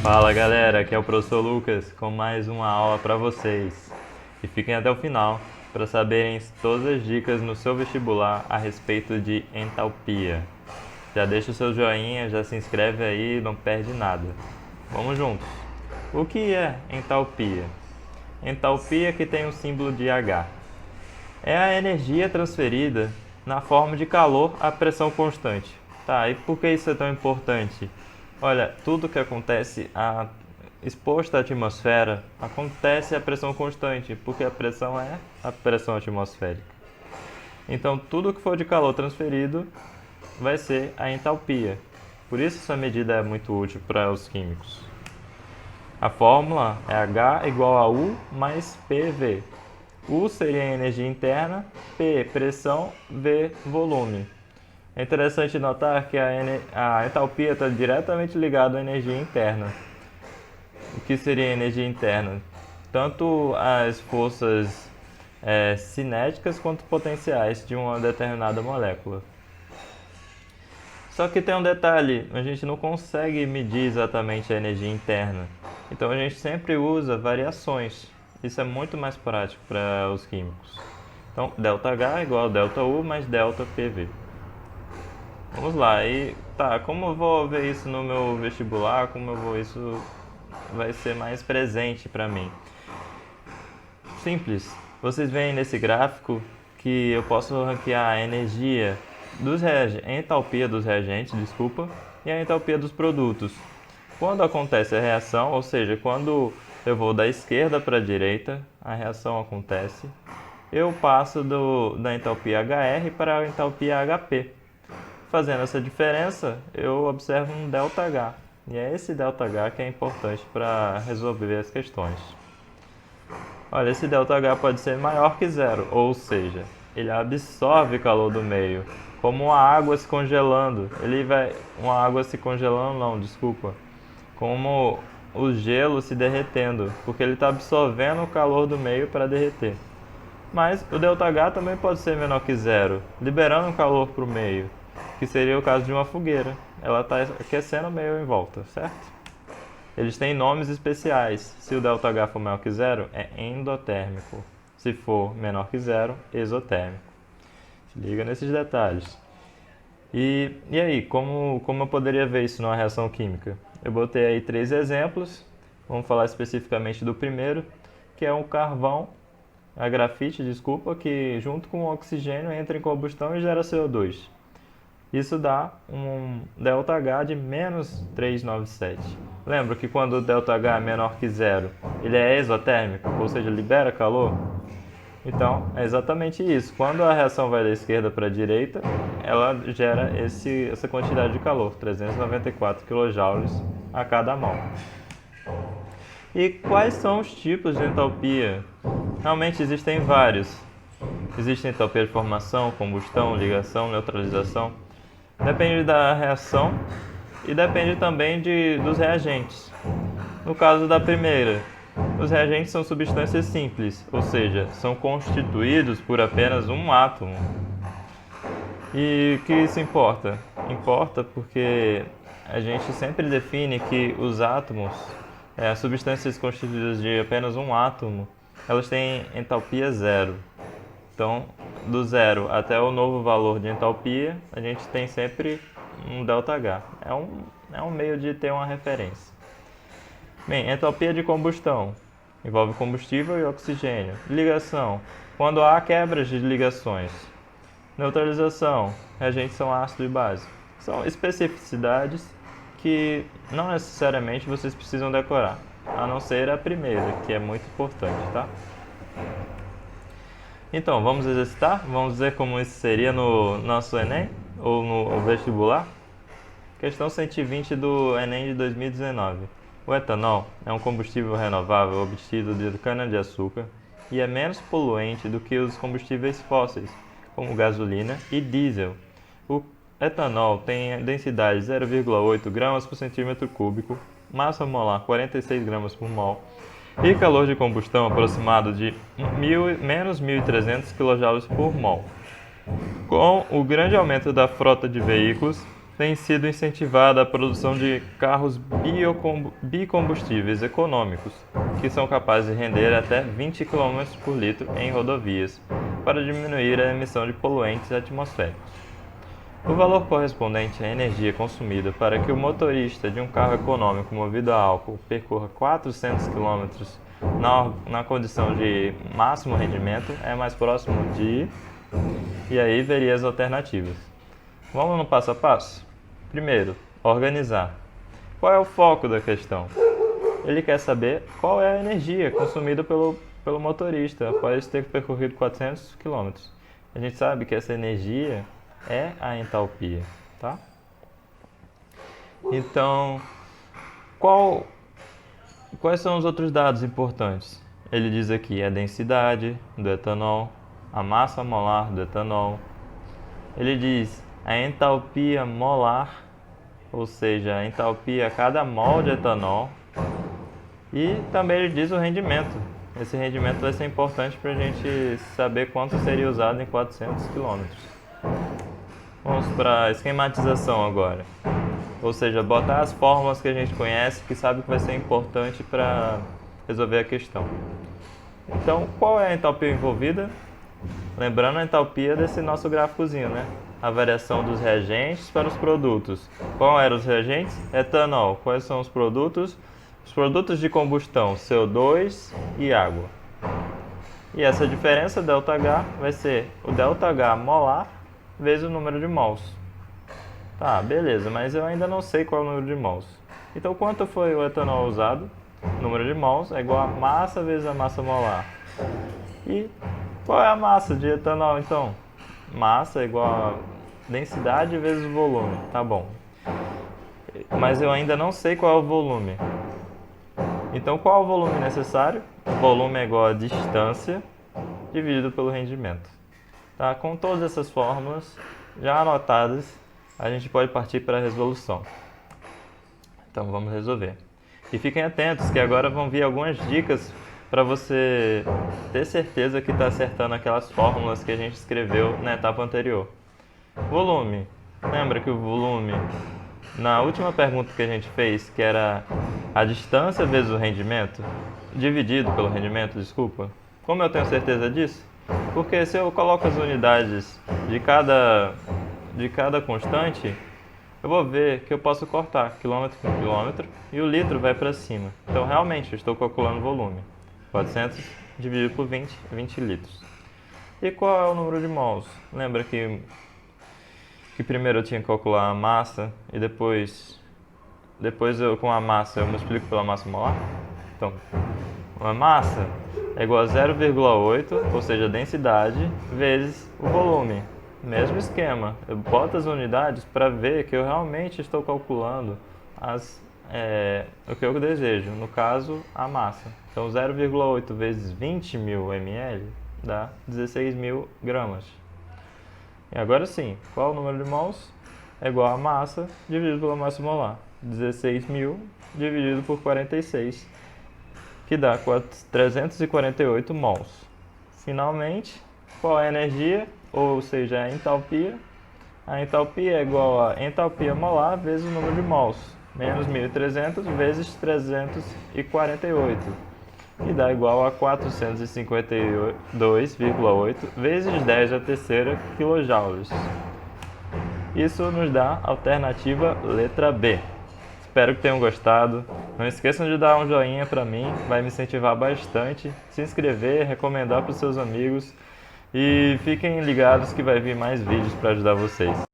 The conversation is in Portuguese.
Fala galera, aqui é o professor Lucas com mais uma aula para vocês. E fiquem até o final para saberem todas as dicas no seu vestibular a respeito de entalpia. Já deixa o seu joinha, já se inscreve aí, não perde nada. Vamos juntos. O que é entalpia? Entalpia que tem o símbolo de H. É a energia transferida na forma de calor a pressão constante. Tá, e por que isso é tão importante? Olha, tudo que acontece exposto à atmosfera acontece a pressão constante, porque a pressão é a pressão atmosférica. Então, tudo que for de calor transferido vai ser a entalpia. Por isso, essa medida é muito útil para os químicos. A fórmula é H igual a U mais PV. U seria a energia interna, P pressão, V volume. É interessante notar que a entalpia está diretamente ligada à energia interna. O que seria a energia interna? Tanto as forças cinéticas quanto potenciais de uma determinada molécula. Só que tem um detalhe, a gente não consegue medir exatamente a energia interna. Então a gente sempre usa variações. Isso é muito mais prático para os químicos. Então, ΔH igual a ΔU mais ΔPV. Vamos lá, e tá, como eu vou ver isso no meu vestibular, isso vai ser mais presente para mim? Simples, vocês veem nesse gráfico que eu posso ranquear a energia a entalpia dos reagentes, e a entalpia dos produtos. Quando acontece a reação, ou seja, quando eu vou da esquerda para a direita, a reação acontece, eu passo da entalpia HR para a entalpia HP. Fazendo essa diferença, eu observo um ΔH. E é esse ΔH que é importante para resolver as questões. Olha, esse ΔH pode ser maior que zero, ou seja, ele absorve calor do meio, como uma água se congelando. Como o gelo se derretendo, porque ele está absorvendo o calor do meio para derreter. Mas o ΔH também pode ser menor que zero, liberando calor para o meio, que seria o caso de uma fogueira. Ela está aquecendo o meio em volta, certo? Eles têm nomes especiais. Se o ΔH for maior que zero, é endotérmico. Se for menor que zero, exotérmico. Se liga nesses detalhes. E aí, como eu poderia ver isso numa reação química? Eu botei aí 3 exemplos. Vamos falar especificamente do primeiro, que é um carvão, a grafite, que junto com o oxigênio entra em combustão e gera CO2. Isso dá um ΔH de menos 397. Lembra que quando o ΔH é menor que zero, ele é exotérmico, ou seja, libera calor? Então, é exatamente isso. Quando a reação vai da esquerda para a direita, ela gera essa quantidade de calor, 394 kJ a cada mol. E quais são os tipos de entalpia? Realmente existem vários. Existe entalpia de formação, combustão, ligação, neutralização. Depende da reação e depende também dos reagentes. No caso da primeira, os reagentes são substâncias simples, ou seja, são constituídos por apenas um átomo. E o que isso importa? Importa porque a gente sempre define que os átomos, as substâncias constituídas de apenas um átomo, elas têm entalpia zero. Então, do zero até o novo valor de entalpia, a gente tem sempre um ΔH. É um meio de ter uma referência. Bem, entalpia de combustão envolve combustível e oxigênio. Ligação, quando há quebras de ligações. Neutralização, reagentes são ácido e base. São especificidades que não necessariamente vocês precisam decorar, a não ser a primeira, que é muito importante, tá? Então, vamos exercitar? Vamos ver como isso seria no nosso Enem ou no vestibular? Questão 120 do Enem de 2019. O etanol é um combustível renovável obtido de cana-de-açúcar e é menos poluente do que os combustíveis fósseis, como gasolina e diesel. O etanol tem densidade 0,8 gramas por centímetro cúbico, massa molar 46 gramas por mol, e calor de combustão aproximado de menos 1.300 kJ por mol. Com o grande aumento da frota de veículos, tem sido incentivada a produção de carros bicombustíveis econômicos, que são capazes de render até 20 km por litro em rodovias, para diminuir a emissão de poluentes atmosféricos. O valor correspondente à energia consumida para que o motorista de um carro econômico movido a álcool percorra 400 km na condição de máximo rendimento é mais próximo de... E aí veria as alternativas. Vamos no passo a passo? Primeiro, organizar. Qual é o foco da questão? Ele quer saber qual é a energia consumida pelo motorista após ter percorrido 400 km. A gente sabe que essa energia é a entalpia, tá? Então, quais são os outros dados importantes? Ele diz aqui a densidade do etanol, a massa molar do etanol. Ele diz a entalpia molar, ou seja, a entalpia a cada mol de etanol. E também ele diz o rendimento. Esse rendimento vai ser importante para a gente saber quanto seria usado em 400 km. Vamos para a esquematização agora. Ou seja, botar as fórmulas que a gente conhece, que sabe que vai ser importante para resolver a questão. Então, qual é a entalpia envolvida? Lembrando a entalpia desse nosso gráficozinho, né? A variação dos reagentes para os produtos. Qual eram os reagentes? Etanol. Quais são os produtos? Os produtos de combustão, CO2 e água. E essa diferença, ΔH, vai ser o ΔH molar vezes o número de mols. Tá, beleza, mas eu ainda não sei qual é o número de mols. Então, quanto foi o etanol usado? O número de mols é igual a massa vezes a massa molar. E qual é a massa de etanol, então? Massa é igual a densidade vezes volume. Tá bom. Mas eu ainda não sei qual é o volume. Então, qual é o volume necessário? O volume é igual a distância dividido pelo rendimento. Tá? Com todas essas fórmulas já anotadas, a gente pode partir para a resolução. Então, vamos resolver. E fiquem atentos que agora vão vir algumas dicas para você ter certeza que está acertando aquelas fórmulas que a gente escreveu na etapa anterior. Volume. Lembra que o volume, na última pergunta que a gente fez, que era a distância vezes o rendimento, dividido pelo rendimento, desculpa. Como eu tenho certeza disso? Porque se eu coloco as unidades de cada constante, eu vou ver que eu posso cortar quilômetro com quilômetro e o litro vai para cima. Então, realmente, eu estou calculando o volume. 400 dividido por 20, 20 litros. E qual é o número de mols? Lembra que primeiro eu tinha que calcular a massa e depois com a massa eu multiplico pela massa molar? Então, uma massa é igual a 0,8, ou seja, a densidade, vezes o volume. Mesmo esquema, eu boto as unidades para ver que eu realmente estou calculando o que eu desejo, no caso, a massa. Então, 0,8 vezes 20 mil ml dá 16 mil gramas. E agora sim, qual o número de mols? É igual a massa dividido pela massa molar. 16 mil dividido por 46, que dá 348 mols. Finalmente, qual é a energia? Ou seja, a entalpia. A entalpia é igual a entalpia molar vezes o número de mols. Menos 1.300 vezes 348. Que dá igual a 452,8 vezes 10 a terceira quilojoules. Isso nos dá a alternativa letra B. Espero que tenham gostado. Não esqueçam de dar um joinha para mim, vai me incentivar bastante. Se inscrever, recomendar para os seus amigos. E fiquem ligados que vai vir mais vídeos para ajudar vocês.